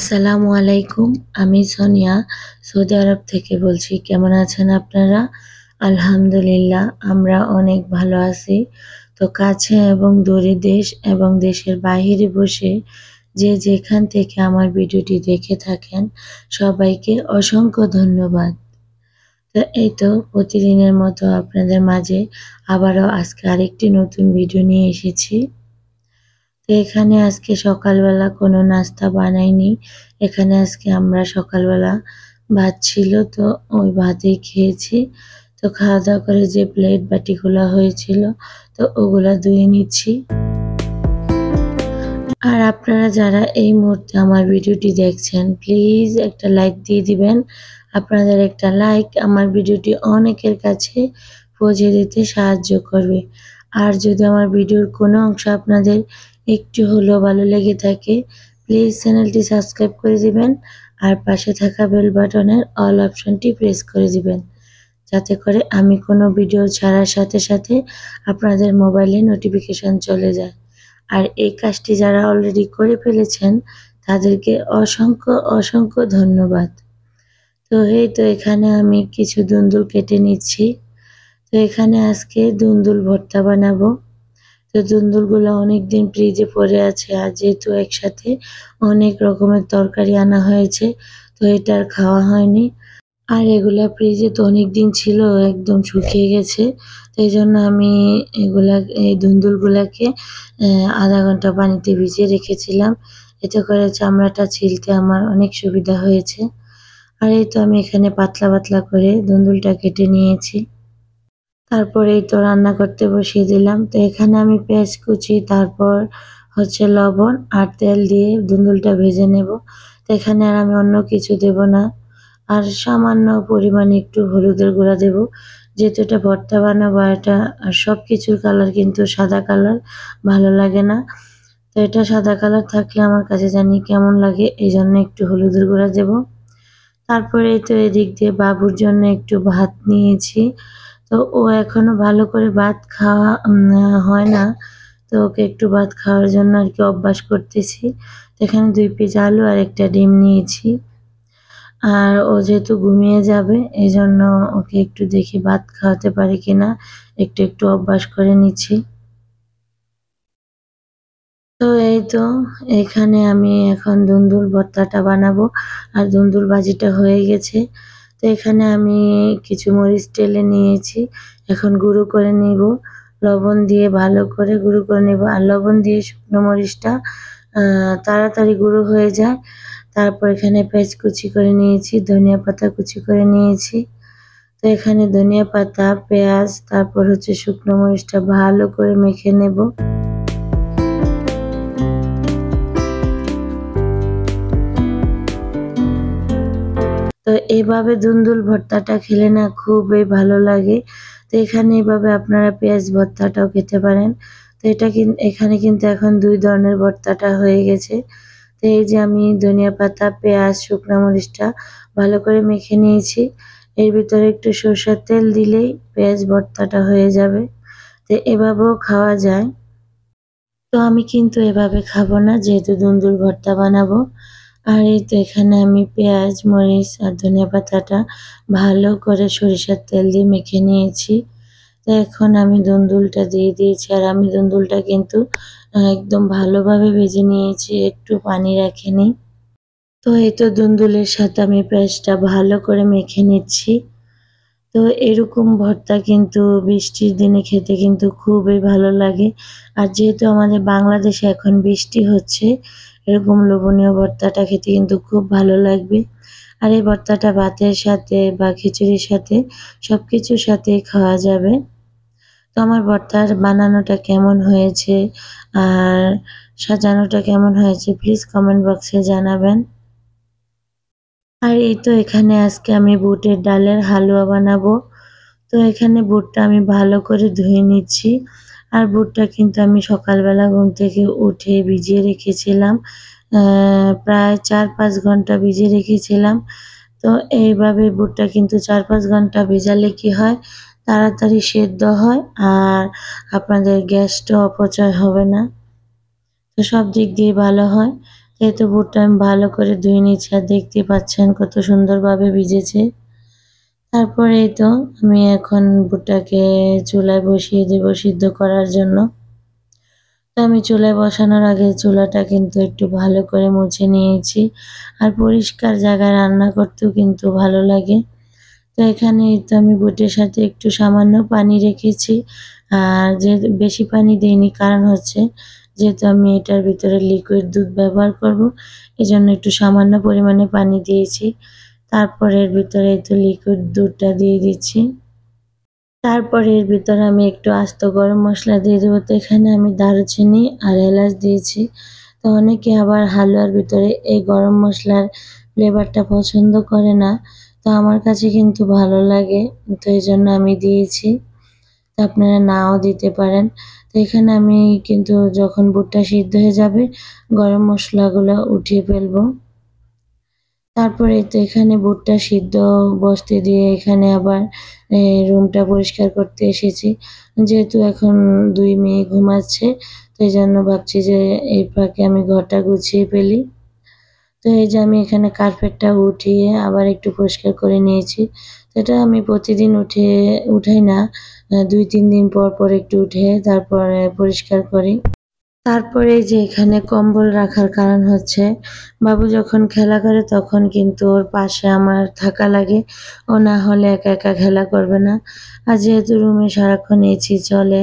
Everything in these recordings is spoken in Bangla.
আসসালামু আলাইকুম। আমি সোনিয়া সৌদি আরব থেকে বলছি। কেমন আছেন আপনারা? আলহামদুলিল্লাহ আমরা অনেক ভালো আছি। তো কাছে এবং দূরে দেশ এবং দেশের বাহিরে বসে যে যেখান থেকে আমার ভিডিওটি দেখে থাকেন সবাইকে অসংখ্য ধন্যবাদ। তো এই তো প্রতিদিনের মতো আপনাদের মাঝে আবারও আজকে আরেকটি নতুন ভিডিও নিয়ে এসেছি। তো এখানে আজকে সকালবেলা কোনো নাস্তা বানাইনি। এখানে আজকে আমরা সকালবেলা ভাত ছিল, তো ওই ভাতেই খেয়েছি। তো খাওয়া-দাওয়া করে যে প্লেট বাটিগুলা হয়েছিল তো ওগুলা ধুয়ে নিচ্ছি। আর আপনারা যারা এই মুহূর্তে আমার ভিডিওটি দেখছেন প্লিজ একটা লাইক দিয়ে দিবেন। আপনাদের একটা লাইক আমার ভিডিওটি অনেকের কাছে পৌঁছে দিতে সাহায্য করবে। আর যদি আমার ভিডিওর কোনো অংশ আপনাদের একটু হলেও ভালো লেগে থাকে প্লিজ চ্যানেলটি সাবস্ক্রাইব করে দিবেন আর পাশে থাকা বেল বাটনের অল অপশনটি প্রেস করে দিবেন, যাতে করে আমি কোনো ভিডিও ছাড়ার সাথে সাথে আপনাদের মোবাইলে নোটিফিকেশন চলে যায়। আর এই কাজটি যারা অলরেডি করে ফেলেছেন তাদেরকে অসংখ্য অসংখ্য ধন্যবাদ। তো এই তো এখানে আমি কিছু দুন্দুল কেটে নিচ্ছি। তো এখানে আজকে দুন্দুল ভর্তা বানাবো। তো দুন্দুলগুলো অনেকদিন ফ্রিজে পড়ে আছে, আর যেহেতু একসাথে অনেক রকমের তরকারি আনা হয়েছে তো এটা আর খাওয়া হয়নি। আর এগুলা ফ্রিজে তো অনেকদিন ছিল, একদম শুকিয়ে গেছে। তো এইজন্য আমি এই দুন্দুলগুলাকে ০.৫ ঘন্টা পানিতে ভিজিয়ে রেখেছিলাম। এতে করে চামড়াটা ছিলতে আমার অনেক সুবিধা হয়েছে। আর এই তো আমি এখানে পাতলা পাতলা করে দুন্দুলটা কেটে নিয়েছি। তারপরে এই তো রান্না করতে বসিয়ে দিলাম। তো এখানে আমি পেঁয়াজ কুচি, তারপর হচ্ছে লবণ আর তেল দিয়ে দুন্দুলটা ভেজে নেব। তো এখানে আর আমি অন্য কিছু দেব না। আর সামান্য পরিমাণে একটু হলুদের গুঁড়া দেব। যেহেতু এটা ভর্তা বানাবো, আর এটা সব কিছুর কালার কিন্তু সাদা কালার ভালো লাগে না। তো এটা সাদা কালার থাকলে আমার কাছে জানি কেমন লাগে, এই জন্য একটু হলুদের গুঁড়া দেব। তারপরে এই তো এদিক দিয়ে বাবুর জন্য একটু ভাত নিয়েছি। তো ও এখনো ভালো করে ভাত খাওয়া হয় না। তো ওকে একটু ভাত খাওয়ার জন্য আর কি অভ্যাস করতেছি। তো এখানে ২ পিস আলু আর একটা ডিম নিয়েছি। আর ও যেহেতু ঘুমিয়ে যাবে এজন্য ওকে একটু দেখি ভাত খাওয়াতে পারি কিনা, একটু অভ্যাস করে নিচ্ছি। তো এই তো এখানে আমি এখন দুন্দুল ভর্তাটা বানাবো, আর দুন্দুল ভাজিটা হয়ে গেছে। তো এখানে আমি কিছু মরিচ টেলে নিয়েছি, এখন গুঁড়ো করে নিব। লবণ দিয়ে ভালো করে গুঁড়ো করে নেব। আর লবণ দিয়ে শুকনো মরিচটা তাড়াতাড়ি গুঁড়ো হয়ে যায়। তারপর এখানে পেঁয়াজ কুচি করে নিয়েছি, ধনিয়া পাতা কুচি করে নিয়েছি। তো এখানে ধনিয়া পাতা, পেঁয়াজ, তারপর হচ্ছে শুকনো মরিচটা ভালো করে মেখে নেব। তো এভাবে দুন্দুল ভর্তাটা খেলে না খুবই ভালো লাগে। তো এখানে এভাবে আপনারা পেঁয়াজ ভর্তাটাও খেতে পারেন। তো এখানে কিন্তু এখন ২ ধরনের ভর্তাটা হয়ে গেছে। তো এই যে আমি ধনিয়া পাতা, পেঁয়াজ, শুকনা মরিচটা ভালো করে মেখে নিয়েছি। এর ভিতরে একটু সরষের তেল দিলেই পেঁয়াজ ভর্তাটা হয়ে যাবে। তো এভাবেও খাওয়া যায়। তো আমি কিন্তু এভাবে খাবো না, যেহেতু দুন্দুল ভর্তা বানাবো। আর এই তো এখানে আমি পেঁয়াজ, মরিচ আর ধনিয়া পাতাটা ভালো করে সরিষার তেল দিয়ে মেখে নিয়েছি। তো এখন আমি দুন্দুলটা দিয়ে দিয়েছি, আর আমি দুন্দুলটা কিন্তু একদম ভালোভাবে ভেজে নিয়েছি, একটু পানি রাখিনি। তো এই তো দুন্দুলের সাথে আমি পেঁয়াজটা ভালো করে মেখে নিচ্ছি। তো এরকম ভর্তা কিন্তু বৃষ্টির দিনে খেতে কিন্তু খুবই ভালো লাগে। আর যেহেতু আমাদের বাংলাদেশে এখন বৃষ্টি হচ্ছে, এরকম লোভনীয় ভর্তাটা খেতে কিন্তু খুব ভালো লাগবে। আর এই ভর্তাটা ভাতের সাথে বা খিচুড়ির সাথে সবকিছুর সাথেই খাওয়া যাবে। তো আমার ভর্তার বানানোটা কেমন হয়েছে আর সাজানোটা কেমন হয়েছে প্লিজ কমেন্ট বক্সে জানাবেন। আর এই তো এখানে আজকে আমি বুটের ডালের হালুয়া বানাবো। তো এখানে বুটটা আমি ভালো করে ধুয়ে নিচ্ছি। আর বুটটা কিন্তু আমি সকালবেলা ঘুম থেকে উঠে ভিজিয়ে রেখেছিলাম। প্রায় ৪-৫ ঘন্টা ভিজিয়ে রেখেছিলাম। তো এইভাবে বুটটা কিন্তু ৪-৫ ঘন্টা ভেজালে কি হয়, তাড়াতাড়ি সেদ্ধ হয় আর আপনাদের গ্যাসটাও অপচয় হবে না। তো সব দিক দিয়ে ভালো হয়। তো এই তো বুটটা আমি ভালো করে ধুয়ে নিচ্ছি আর দেখতে পাচ্ছেন কত সুন্দরভাবে ভিজেছে। তারপরে এই তো আমি এখন বুটটাকে চুলায় বসিয়ে দেব সিদ্ধ করার জন্য। তো আমি চুলায় বসানোর আগে চুলাটা কিন্তু একটু ভালো করে মুছে নিয়েছি। আর পরিষ্কার জায়গায় রান্না করতেও কিন্তু ভালো লাগে। তো এখানে তো আমি বুটের সাথে একটু সামান্য পানি রেখেছি। আর যে বেশি পানি দেইনি কারণ হচ্ছে যেহেতু আমি এটার ভিতরে লিকুইড দুধ ব্যবহার করব, এজন্য একটু সামান্য পরিমাণে পানি দিয়েছি। তারপরে এর ভিতরে এই তো লিকুইড দুধটা দিয়ে দিচ্ছি। তারপরে এর ভিতরে আমি একটু আস্ত গরম মসলা দিয়ে দেবো। তো এখানে আমি দারুচিনি আর এলাচ দিয়েছি। তো অনেকে আবার হালুয়ার ভিতরে এই গরম মসলার ফ্লেভারটা পছন্দ করে না। তো আমার কাছে কিন্তু ভালো লাগে। তো এইজন্য আমি দিয়েছি। তো আপনারা নাও দিতে পারেন। তো এখানে আমি কিন্তু যখন বুটটা সিদ্ধ হয়ে যাবে গরম মসলাগুলো উঠিয়ে ফেলবো। তারপরে তো এখানে বুটটা সিদ্ধ বসতে দিয়ে এখানে আবার রুমটা পরিষ্কার করতে এসেছি। যেহেতু এখন 2 মেয়ে ঘুমাচ্ছে, তো এইজন্য ভাবছি যে এই ফাঁকে আমি ঘরটা গুছিয়ে ফেলি। তো এই যে আমি এখানে কার্পেটটা উঠিয়ে আবার একটু পরিষ্কার করে নিয়েছি। তো এটা আমি প্রতিদিন উঠাই না, 2-3 দিন পর পর একটু উঠে তারপরে পরিষ্কার করি। তারপরে এই যে এখানে কম্বল রাখার কারণ হচ্ছে বাবু যখন খেলা করে তখন কিন্তু ওর পাশে আমার থাকা লাগে। ও না হলে একা একা খেলা করবে না। আর যেহেতু রুমে সারাক্ষণ এসি চলে,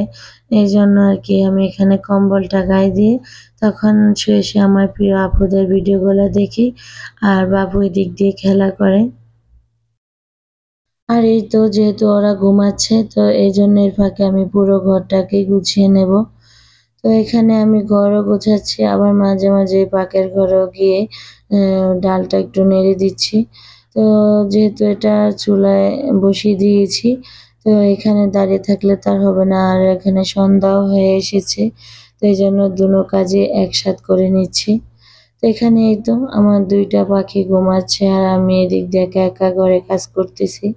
এই জন্য আর কি আমি এখানে কম্বলটা গায়ে দিয়ে তখন শুয়ে শুয়ে আমার প্রিয় আপুদের ভিডিওগুলো দেখি আর বাবু এদিক দিয়ে খেলা করে। আর এই তো যেহেতু ওরা ঘুমাচ্ছে, তো এই জন্য এর ফাঁকে আমি পুরো ঘরটাকে গুছিয়ে নেব। তো এখানে আমি ঘরও গোছাচ্ছি, আবার মাঝে মাঝে পাকের ঘরেও গিয়ে ডালটা একটু নেড়ে দিচ্ছি। তো যেহেতু এটা চুলায় বসিয়ে দিয়েছি, তো এখানে দাঁড়িয়ে থাকলে তার হবে না। আর এখানে সন্ধ্যাও হয়ে এসেছে, তো এই জন্য দুনো কাজে একসাথ করে নিচ্ছি। তো এখানে এই তো আমার 2টা পাখি ঘুমাচ্ছে আর আমি এদিক দিয়ে একা একা ঘরে কাজ করতেছি।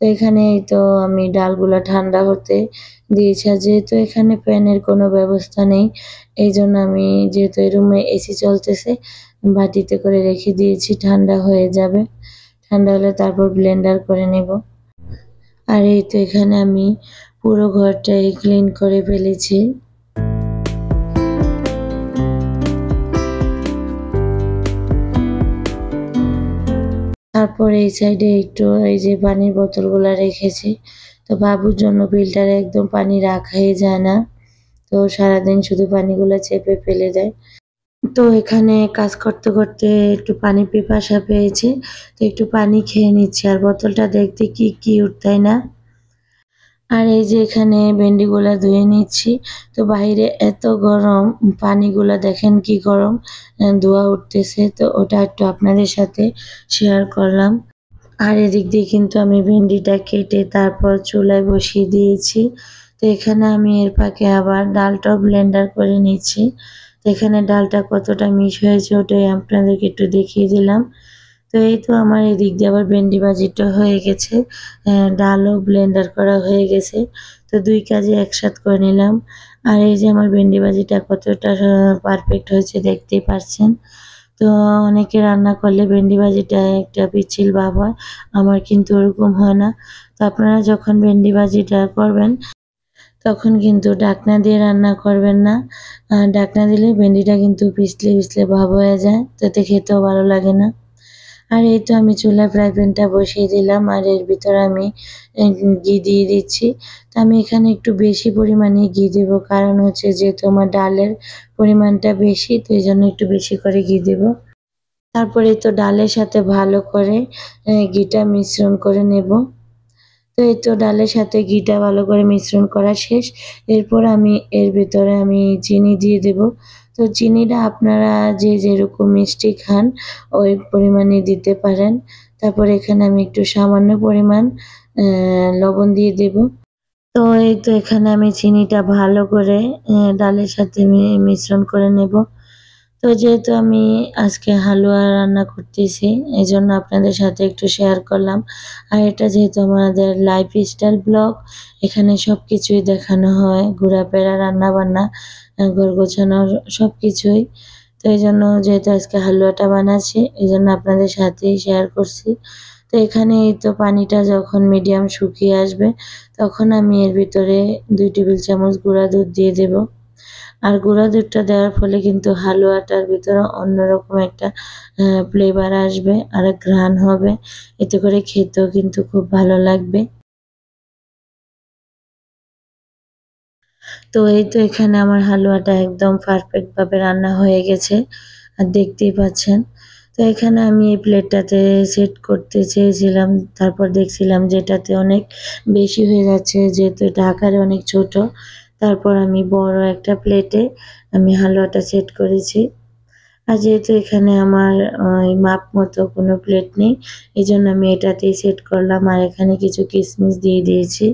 তো এখানে এই তো আমি ডালগুলা ঠান্ডা হতে দিয়েছি। আর যেহেতু এখানে ফ্যানের কোনো ব্যবস্থা নেই, এই জন্য আমি যেহেতু এই রুমে এসি চলতেছে বাটিতে করে রেখে দিয়েছি, ঠান্ডা হয়ে যাবে। ঠান্ডা হলে তারপর ব্লেন্ডার করে নেব। আর এই তো এখানে আমি পুরো ঘরটাই ক্লিন করে ফেলেছি। তারপর এই সাইডে একটু এই যে পানির বোতলগুলা রেখেছি। তো বাবুর জন্য ফিল্টারে একদম পানি রাখাই যায় না। তো সারাদিন শুধু পানিগুলো চেপে ফেলে দেয়। তো এখানে কাজ করতে করতে একটু পানি পিপাসা পেয়েছে। তো একটু পানি খেয়ে নিচ্ছি। আর বোতলটা দেখতে কি কিউট, তাই না? আর এই যে এখানে ভেন্ডিগুলা ধুয়ে নিচ্ছি। তো বাইরে এত গরম, পানিগুলা দেখেন কি গরম, ধোঁয়া উঠতেছে। তো ওটা একটু আপনাদের সাথে শেয়ার করলাম। আর এদিক দিয়ে কিন্তু আমি ভেন্ডিটা কেটে তারপর চুলায় বসিয়ে দিয়েছি। তো এখানে আমি এর ফাঁকে আবার ডালটাও ব্লেন্ডার করে নিচ্ছি। তো এখানে ডালটা কতটা মিশ হয়েছে ওটাই আপনাদেরকে একটু দেখিয়ে দিলাম। তো এই তো আমার এদিক দিয়ে আবার ভেন্ডি ভাজিটা হয়ে গেছে, ডালও ব্লেন্ডার করা হয়ে গেছে। তো 2 কাজই একসাথ করে নিলাম। আর এই যে আমার ভেন্ডি ভাজিটা কতটা পারফেক্ট হয়েছে দেখতেই পাচ্ছেন। তো অনেকে রান্না করলে ভেন্ডি ভাজিটা একটা পিচ্ছিল ভাব হয়, আমার কিন্তু ওরকম হয় না। তো আপনারা যখন ভেন্ডি ভাজিটা করবেন তখন কিন্তু ঢাকনা দিয়ে রান্না করবেন না। ঢাকনা দিলে ভেন্ডিটা কিন্তু পিছলে পিছলে ভাব হয়ে যায়, তাতে খেতেও ভালো লাগে না। আর এই তো আমি চুলায় ফ্রাই প্যানটা বসিয়ে দিলাম আর এর ভিতরে আমি ঘি দিয়ে দিচ্ছি। তো আমি এখানে একটু বেশি পরিমাণে ঘি দেবো, কারণ হচ্ছে যেহেতু আমার ডালের পরিমাণটা বেশি, তো এই জন্য একটু বেশি করে ঘি দেবো। তারপরে তো ডালের সাথে ভালো করে ঘিটা মিশ্রণ করে নেব। তো এই তো ডালের সাথে ঘিটা ভালো করে মিশ্রণ করা শেষ। এরপর আমি এর ভিতরে আমি চিনি দিয়ে দেব। তো চিনিটা আপনারা যে যেরকম মিষ্টি খান ওই পরিমাণে দিতে পারেন। তারপর এখানে আমি একটু সামান্য পরিমাণ লবণ দিয়ে দেব। তো এই তো এখানে আমি চিনিটা ভালো করে ডালের সাথে মিশ্রণ করে নেব। তো যেহেতু আমি আজকে হালুয়া রান্না করতেছি, এজন্য আপনাদের সাথে একটু শেয়ার করলাম। আর এটা যেহেতু আমাদের লাইফস্টাইল ব্লগ, এখানে সবকিছুই দেখানো হয়, ঘোরাফেরা, রান্নাবান্না, ঘর গোছানোর সবকিছুই। তো এই জন্য যেহেতু আজকে হালুয়াটা বানাচ্ছি এই জন্য আপনাদের সাথেই শেয়ার করছি। তো এখানে এই তো পানিটা যখন মিডিয়াম শুকিয়ে আসবে তখন আমি এর ভিতরে 2 টেবিল চামচ গুঁড়া দুধ দিয়ে দেব। আর গুঁড়া দুধটা দেওয়ার ফলে কিন্তু হালুয়াটার ভিতরে অন্যরকম একটা ফ্লেভার আসবে আর ঘ্রাণ হবে, এতে করে খেতেও কিন্তু খুব ভালো লাগবে। তো এই তো এখানে আমার হালুয়াটা একদম পারফেক্ট ভাবে রান্না হয়ে গেছে আর দেখতেই পাচ্ছেন। তো এখানে আমি এই প্লেটটাতে সেট করতে চেয়েছিলাম, তারপর দেখছিলাম যে এটাতে অনেক বেশি হয়ে যাচ্ছে যেহেতু এটা আকারে অনেক ছোট। তারপর আমি বড় একটা প্লেটে আমি হালুয়াটা সেট করেছি। আর যেহেতু এখানে আমার মাপ মতো কোনো প্লেট নেই, এজন্য আমি এটাতেই সেট করলাম আর এখানে কিছু কিশমিশ দিয়ে দিয়েছি।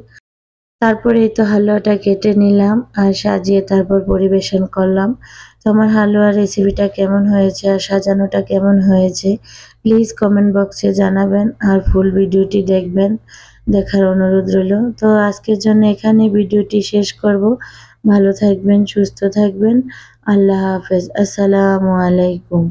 তারপরে এই তো হালুয়াটা কেটে নিলাম আর সাজিয়ে তারপর পরিবেশন করলাম। তো আমার হালুয়ার রেসিপিটা কেমন হয়েছে আর সাজানোটা কেমন হয়েছে প্লিজ কমেন্ট বক্সে জানাবেন আর ফুল ভিডিওটি দেখবেন, দেখার অনুরোধ রইল। তো আজকের জন্য এখানে ভিডিওটি শেষ করব। ভালো থাকবেন, সুস্থ থাকবেন। আল্লাহ হাফেজ। আসসালামু আলাইকুম।